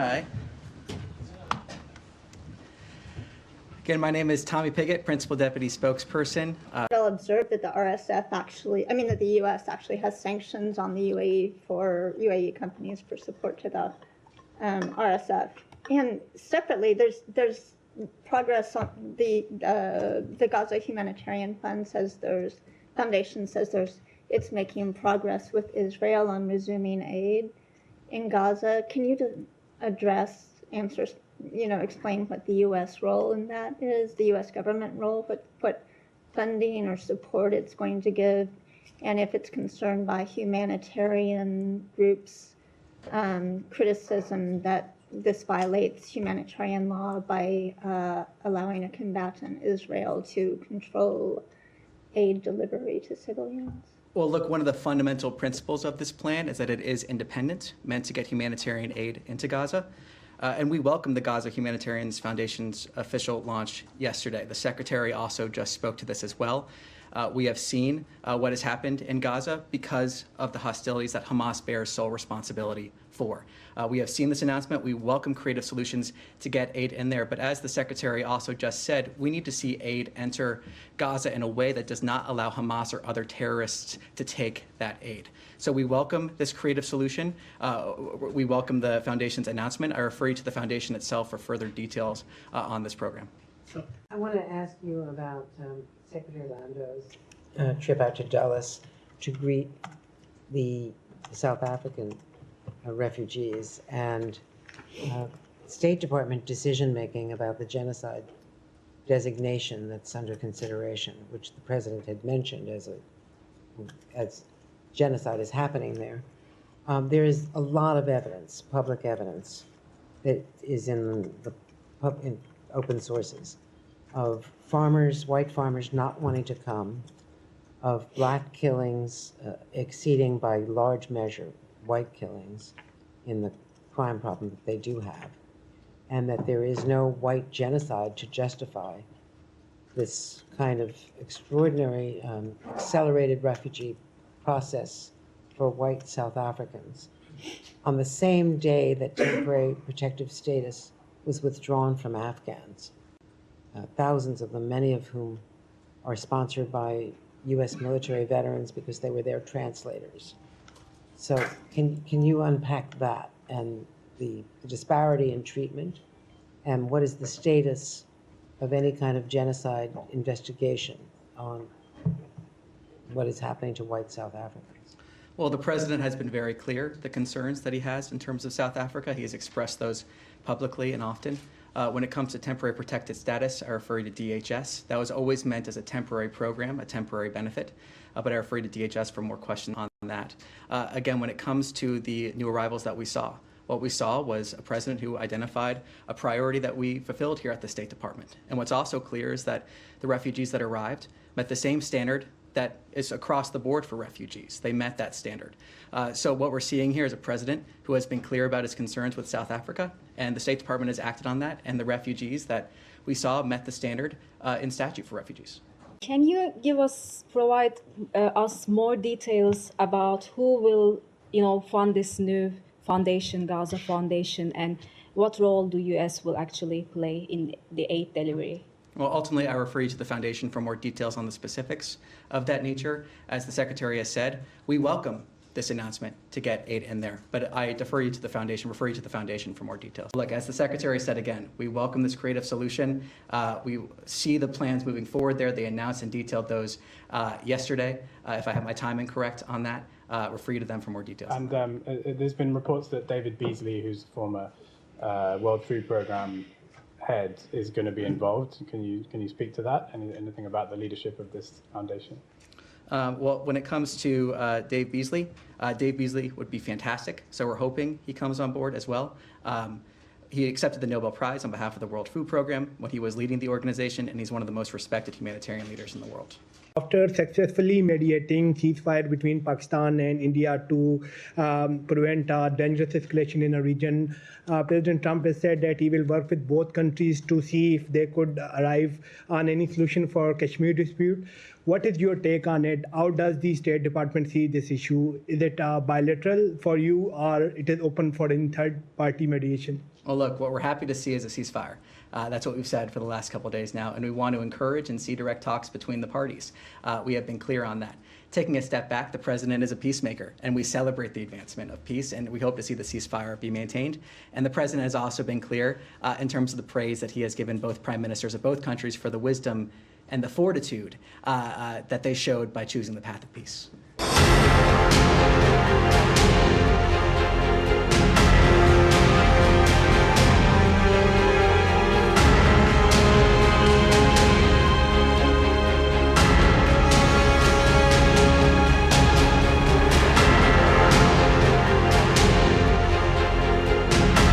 Hi. Again, my name is Tommy Piggott, Principal Deputy Spokesperson. I'll observe that the RSF that the U.S. actually has sanctions on the UAE for UAE companies for support to the RSF. And separately, there's progress on the Gaza Humanitarian Foundation says it's making progress with Israel on resuming aid in Gaza. Can you explain what the U.S. role in that is, the U.S. government role, what funding or support it's going to give, and if it's concerned by humanitarian groups' criticism that this violates humanitarian law by allowing a combatant, Israel, to control aid delivery to civilians? Well, look, one of the fundamental principles of this plan is that it is independent, meant to get humanitarian aid into Gaza. And we welcome the Gaza Humanitarian Foundation's official launch yesterday. The Secretary also just spoke to this as well. We have seen what has happened in Gaza because of the hostilities that Hamas bears sole responsibility for. We have seen this announcement. We welcome creative solutions to get aid in there. But as the Secretary also just said, we need to see aid enter Gaza in a way that does not allow Hamas or other terrorists to take that aid. So we welcome this creative solution. We welcome the Foundation's announcement. I refer you to the Foundation itself for further details on this program. I want to ask you about Secretary Lando's trip out to Dulles to greet the South African refugees and State Department decision-making about the genocide designation that's under consideration, which the President had mentioned as genocide is happening there. There is a lot of evidence, public evidence, that is in open sources of farmers, white farmers not wanting to come, of black killings exceeding by large measure white killings in the crime problem that they do have, and that there is no white genocide to justify this kind of extraordinary accelerated refugee process for white South Africans. On the same day that temporary protective status was withdrawn from Afghans, thousands of them, many of whom are sponsored by U.S. military veterans because they were their translators. So can you unpack that and the disparity in treatment, and what is the status of any kind of genocide investigation on what is happening to white South Africans? Well, the President has been very clear, the concerns that he has in terms of South Africa. He has expressed those publicly and often. When it comes to temporary protected status, I refer you to DHS. That was always meant as a temporary program, a temporary benefit, but I refer you to DHS for more questions on that. Again, when it comes to the new arrivals that we saw, what we saw was a president who identified a priority that we fulfilled here at the State Department. And what's also clear is that the refugees that arrived met the same standard that is across the board for refugees. They met that standard. So what we're seeing here is a president who has been clear about his concerns with South Africa, and the State Department has acted on that, and the refugees that we saw met the standard in statute for refugees. Can you provide us more details about who will, fund this new foundation, Gaza Foundation, and what role the U.S. will actually play in the aid delivery? Well, ultimately, I refer you to the Foundation for more details on the specifics of that nature. As the Secretary has said, we welcome this announcement to get aid in there, but I refer you to the Foundation for more details. Look, as the Secretary said again, we welcome this creative solution. We see the plans moving forward there. They announced and detailed those yesterday. If I have my timing correct on that, refer you to them for more details. And there's been reports that David Beasley, who's former World Food Programme head, is going to be involved. Can you speak to that? Anything about the leadership of this foundation? Well, when it comes to Dave Beasley would be fantastic. So we're hoping he comes on board as well. He accepted the Nobel Prize on behalf of the World Food Programme when he was leading the organization, and he's one of the most respected humanitarian leaders in the world. After successfully mediating ceasefire between Pakistan and India to prevent a dangerous escalation in a region, President Trump has said that he will work with both countries to see if they could arrive on any solution for Kashmir dispute. What is your take on it? How does the State Department see this issue? Is it bilateral for you, or it is open for any third-party mediation? Well, look, what we're happy to see is a ceasefire. That's what we've said for the last couple of days now, and we want to encourage and see direct talks between the parties. We have been clear on that. Taking a step back, the president is a peacemaker, and we celebrate the advancement of peace, and we hope to see the ceasefire be maintained. And the president has also been clear in terms of the praise that he has given both prime ministers of both countries for the wisdom and the fortitude that they showed by choosing the path of peace.